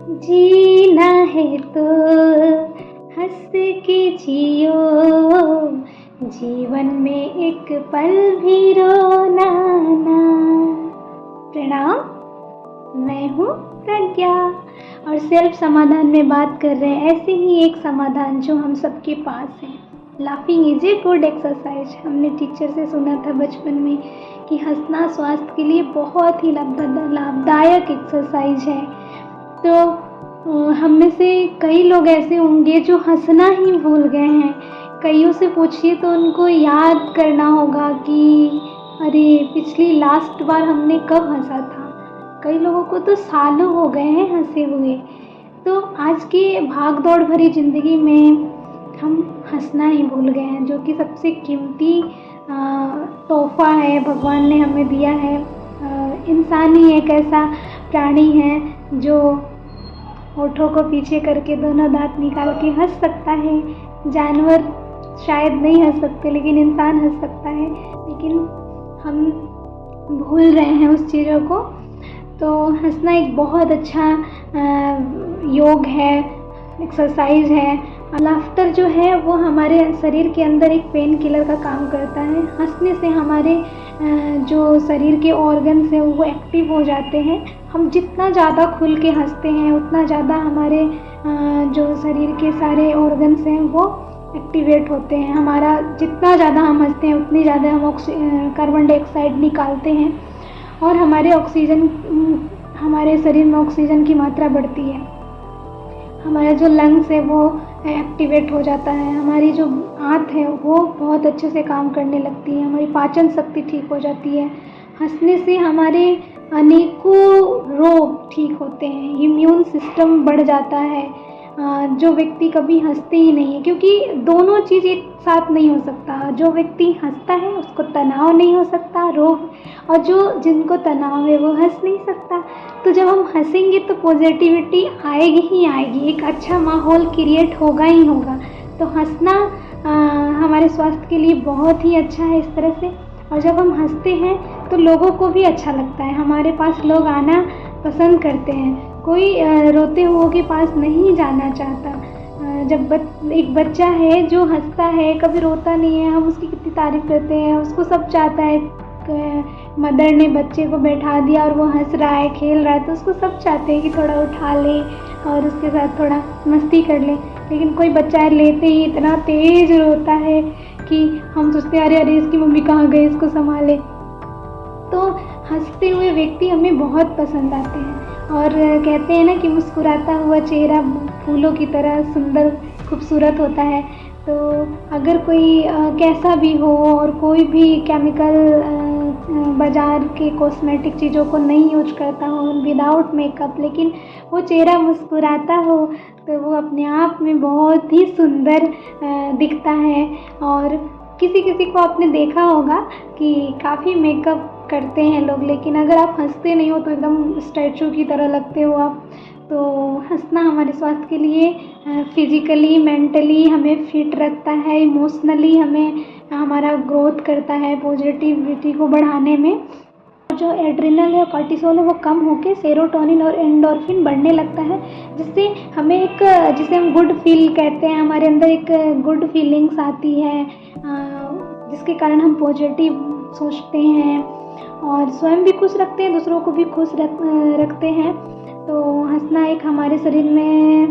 जीना है तो हंस के जियो, जीवन में एक पल भी रोना ना। प्रणाम, मैं हूँ प्रज्ञा और सेल्फ समाधान में बात कर रहे हैं ऐसे ही एक समाधान जो हम सबके पास है। Laughing is a good exercise. हमने टीचर से सुना था बचपन में कि हंसना स्वास्थ्य के लिए बहुत ही लाभदायक एक्सरसाइज है। तो हम में से कई लोग ऐसे होंगे जो हंसना ही भूल गए हैं। कईयों से पूछिए तो उनको याद करना होगा कि अरे पिछली लास्ट बार हमने कब हंसा था। कई लोगों को तो सालों हो गए हैं हंसे हुए। तो आज की भाग दौड़ भरी ज़िंदगी में हम हंसना ही भूल गए हैं, जो कि सबसे कीमती तोहफा है भगवान ने हमें दिया है। इंसान ही एक ऐसा प्राणी है जो होठों को पीछे करके दोनों दांत निकाल के हंस सकता है। जानवर शायद नहीं हंस सकते लेकिन इंसान हंस सकता है, लेकिन हम भूल रहे हैं उस चीज़ों को। तो हंसना एक बहुत अच्छा योग है, एक्सरसाइज है। लाफ्टर जो है वो हमारे शरीर के अंदर एक पेन किलर का काम करता है। हंसने से हमारे जो शरीर के ऑर्गन्स हैं वो एक्टिव हो जाते हैं। हम जितना ज़्यादा खुल के हंसते हैं उतना ज़्यादा हमारे जो शरीर के सारे ऑर्गन्स हैं वो एक्टिवेट होते हैं। हमारा जितना ज़्यादा हम हंसते हैं उतनी ज़्यादा हम कार्बन डाइऑक्साइड निकालते हैं और हमारे शरीर में ऑक्सीजन की मात्रा बढ़ती है। हमारा जो लंग्स है वो एक्टिवेट हो जाता है। हमारी जो आंत है वो बहुत अच्छे से काम करने लगती है। हमारी पाचन शक्ति ठीक हो जाती है। हंसने से हमारे अनेकों रोग ठीक होते हैं। इम्यून सिस्टम बढ़ जाता है। जो व्यक्ति कभी हंसते ही नहीं है, क्योंकि दोनों चीज़ एक साथ नहीं हो सकता। जो व्यक्ति हंसता है उसको तनाव नहीं हो सकता, रोग, और जिनको तनाव है वो हंस नहीं सकता। तो जब हम हंसेंगे तो पॉजिटिविटी आएगी ही आएगी, एक अच्छा माहौल क्रिएट होगा ही होगा। तो हंसना हमारे स्वास्थ्य के लिए बहुत ही अच्छा है इस तरह से। और जब हम हंसते हैं तो लोगों को भी अच्छा लगता है। हमारे पास लोग आना पसंद करते हैं। कोई रोते हुओं के पास नहीं जाना चाहता। जब एक बच्चा है जो हंसता है, कभी रोता नहीं है, हम उसकी कितनी तारीफ़ करते हैं। उसको सब चाहता है। मदर ने बच्चे को बैठा दिया और वो हंस रहा है, खेल रहा है, तो उसको सब चाहते हैं कि थोड़ा उठा ले और उसके साथ थोड़ा मस्ती कर ले। लेकिन कोई बच्चा लेते ही इतना तेज़ रोता है कि हम सोचते हैं अरे अरे इसकी मम्मी कहाँ गई, इसको संभाले। तो हंसते हुए व्यक्ति हमें बहुत पसंद आते हैं। और कहते हैं ना कि मुस्कुराता हुआ चेहरा फूलों की तरह सुंदर खूबसूरत होता है। तो अगर कोई कैसा भी हो और कोई भी केमिकल बाज़ार के कॉस्मेटिक चीज़ों को नहीं यूज करता हो, विदाउट मेकअप, लेकिन वो चेहरा मुस्कुराता हो तो वो अपने आप में बहुत ही सुंदर दिखता है। और किसी किसी को आपने देखा होगा कि काफ़ी मेकअप करते हैं लोग, लेकिन अगर आप हंसते नहीं हो तो एकदम स्टैचू की तरह लगते हो आप। तो हंसना हमारे स्वास्थ्य के लिए फिज़िकली, मेंटली हमें फिट रखता है। इमोशनली हमें हमारा ग्रोथ करता है, पॉजिटिविटी को बढ़ाने में। जो एड्रिनल है, कॉर्टिसोल है, वो कम होकर सेरोटोनिन और एंडोर्फिन बढ़ने लगता है, जिससे हमें जिसे हम गुड फील कहते हैं, हमारे अंदर एक गुड फीलिंग्स आती है, जिसके कारण हम पॉजिटिव सोचते हैं और स्वयं भी खुश रखते हैं, दूसरों को भी खुश रखते हैं। तो हंसना एक हमारे शरीर में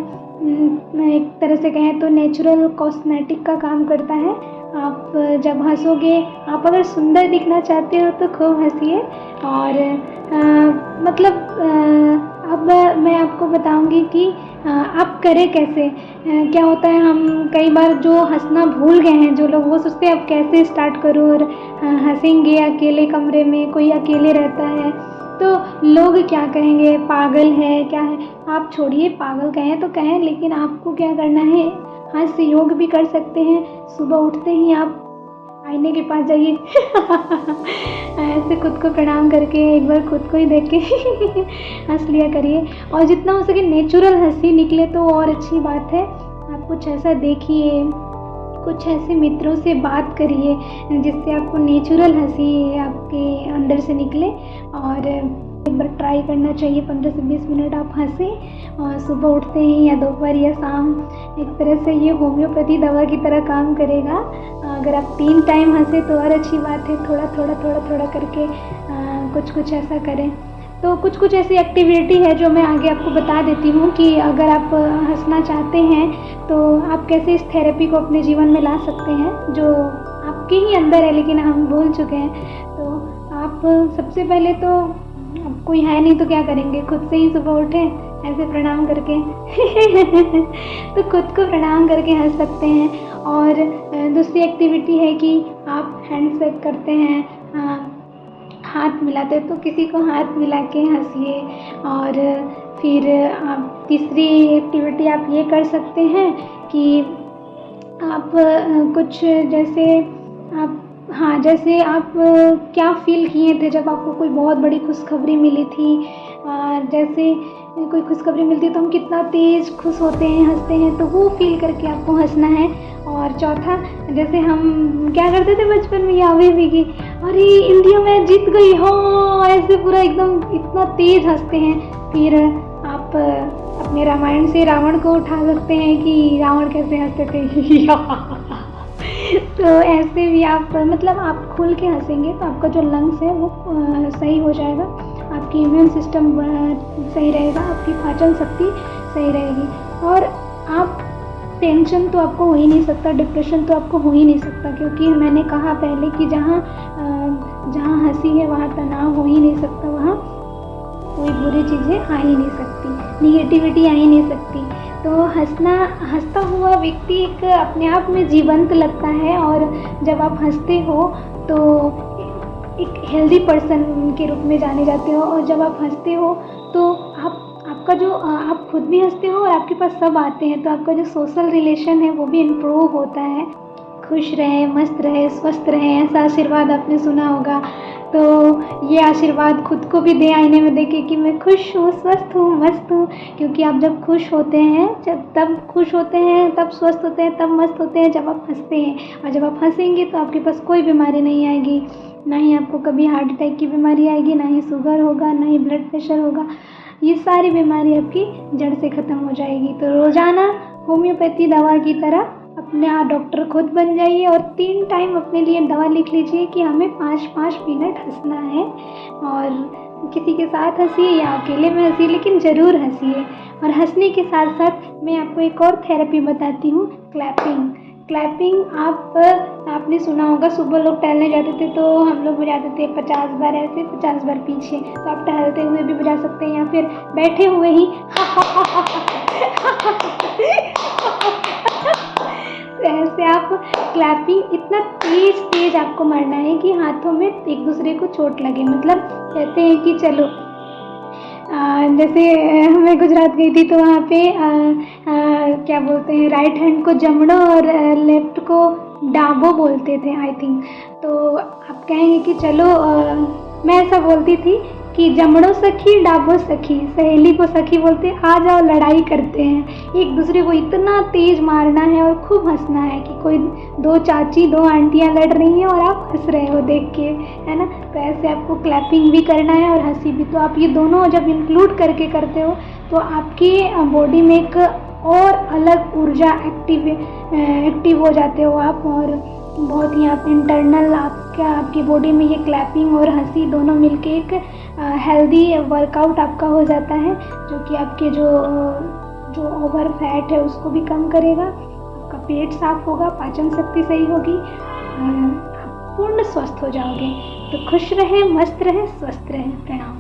एक तरह से कहें तो नेचुरल कॉस्मेटिक का काम करता है। आप जब हंसोगे, आप अगर सुंदर दिखना चाहते हो तो खूब हंसिए। और अब मैं आपको बताऊंगी कि आप करें कैसे। क्या होता है, हम कई बार जो हंसना भूल गए हैं जो लोग, वो सोचते हैं अब कैसे स्टार्ट करूँ और हंसेंगे अकेले कमरे में, कोई अकेले रहता है तो लोग क्या कहेंगे, पागल है क्या है। आप छोड़िए, पागल कहें तो कहें, लेकिन आपको क्या करना है, हंस योग भी कर सकते हैं। सुबह उठते ही आप आईने के पास जाइए ऐसे खुद को प्रणाम करके एक बार खुद को ही देख के हंस लिया करिए। और जितना हो सके नेचुरल हंसी निकले तो और अच्छी बात है। आप कुछ ऐसा देखिए, कुछ ऐसे मित्रों से बात करिए जिससे आपको नेचुरल हंसी आपके अंदर से निकले। और एक बार ट्राई करना चाहिए, 15 से 20 मिनट आप हँसें और सुबह उठते ही या दोपहर या शाम। एक तरह से ये होम्योपैथी दवा की तरह काम करेगा। अगर आप 3 टाइम हँसें तो और अच्छी बात है। थोड़ा करके कुछ कुछ ऐसा करें। तो कुछ कुछ ऐसी एक्टिविटी है जो मैं आगे आपको बता देती हूँ कि अगर आप हँसना चाहते हैं तो आप कैसे इस थेरेपी को अपने जीवन में ला सकते हैं, जो आपके ही अंदर है लेकिन हम भूल चुके हैं। तो आप सबसे पहले तो, अब कोई है नहीं तो क्या करेंगे, खुद से ही सुबह उठें ऐसे प्रणाम करके तो खुद को प्रणाम करके हंस सकते हैं। और दूसरी एक्टिविटी है कि आप हैंडशेक करते हैं, हाथ मिलाते हैं, तो किसी को हाथ मिला के हंसिए। और फिर आप तीसरी एक्टिविटी आप ये कर सकते हैं कि आप कुछ जैसे आप क्या फ़ील किए थे जब आपको कोई बहुत बड़ी खुशखबरी मिली थी। जैसे कोई खुशखबरी मिलती है तो हम कितना तेज़ खुश होते हैं, हंसते हैं, तो वो फ़ील करके आपको हंसना है। और चौथा, जैसे हम क्या करते थे बचपन में या अभी भी कि अरे इंडिया मैच जीत गई हो, ऐसे पूरा एकदम इतना तेज़ हंसते हैं। फिर आप अपने रामायण से रावण को उठा सकते हैं कि रावण कैसे हंसते थे तो ऐसे भी आप मतलब आप खुल के हंसेंगे तो आपका जो लंग्स है वो सही हो जाएगा, आपकी इम्यून सिस्टम सही रहेगा, आपकी पाचन शक्ति सही रहेगी। और आप टेंशन तो आपको हो ही नहीं सकता, डिप्रेशन तो आपको हो ही नहीं सकता, क्योंकि मैंने कहा पहले कि जहाँ हंसी है वहाँ तनाव हो ही नहीं सकता, वहाँ कोई बुरी चीज़ें आ ही नहीं सकती, निगेटिविटी आ ही नहीं सकती। तो हंसता हुआ व्यक्ति एक अपने आप में जीवंत लगता है। और जब आप हंसते हो तो एक हेल्दी पर्सन के रूप में जाने जाते हो। और जब आप हंसते हो तो आपका जो आप खुद भी हंसते हो और आपके पास सब आते हैं, तो आपका जो सोशल रिलेशन है वो भी इम्प्रूव होता है। खुश रहें, मस्त रहें, स्वस्थ रहें, ऐसा आशीर्वाद आपने सुना होगा। तो ये आशीर्वाद खुद को भी दें आईने में देख के कि मैं खुश हूँ, स्वस्थ हूँ, मस्त हूँ। क्योंकि आप जब खुश होते हैं, तब खुश होते हैं, तब स्वस्थ होते हैं, तब मस्त होते हैं जब आप हंसते हैं। और जब आप हंसेंगे तो आपके पास कोई बीमारी नहीं आएगी, ना ही आपको कभी हार्ट अटैक की बीमारी आएगी, ना ही शुगर होगा, ना ही ब्लड प्रेशर होगा। ये सारी बीमारी आपकी जड़ से ख़त्म हो जाएगी। तो रोज़ाना होम्योपैथी दवा की तरह अपने डॉक्टर खुद बन जाइए और 3 टाइम अपने लिए दवा लिख लीजिए कि हमें 5-5 मिनट हंसना है। और किसी के साथ हंसिए या अकेले में हंसिए, लेकिन ज़रूर हंसिए। और हंसने के साथ साथ मैं आपको एक और थेरेपी बताती हूँ, क्लैपिंग। आपने सुना होगा, सुबह लोग टहलने जाते थे तो हम लोग बजाते थे 50 बार ऐसे, 50 बार पीछे। तो आप टहलते हुए भी बजा सकते हैं या फिर बैठे हुए ही तो ऐसे आप क्लैपिंग इतना तेज आपको मारना है कि हाथों में एक दूसरे को चोट लगे। मतलब कहते हैं कि चलो जैसे मैं गुजरात गई थी तो वहाँ पे क्या बोलते हैं, राइट हैंड को जमड़ो और लेफ्ट को डाबो बोलते थे आई थिंक। तो आप कहेंगे कि चलो मैं ऐसा बोलती थी कि जमड़ो सखी डाबो सखी, सहेली को सखी बोलते, आ जाओ लड़ाई करते हैं। एक दूसरे को इतना तेज मारना है और खूब हंसना है कि कोई 2 चाची 2 आंटियां लड़ रही हैं और आप हंस रहे हो देख के, है ना। तो ऐसे आपको क्लैपिंग भी करना है और हंसी भी। तो आप ये दोनों जब इंक्लूड करके करते हो तो आपकी बॉडी में एक और अलग ऊर्जा एक्टिव हो जाते हो आप। और बहुत ही आप इंटरनल आपकी बॉडी में ये क्लैपिंग और हंसी दोनों मिलके एक हेल्दी वर्कआउट आपका हो जाता है, जो कि आपके जो ओवर फैट है उसको भी कम करेगा, आपका पेट साफ होगा, पाचन शक्ति सही होगी, आप पूर्ण स्वस्थ हो जाओगे। तो खुश रहें, मस्त रहें, स्वस्थ रहें। प्रणाम।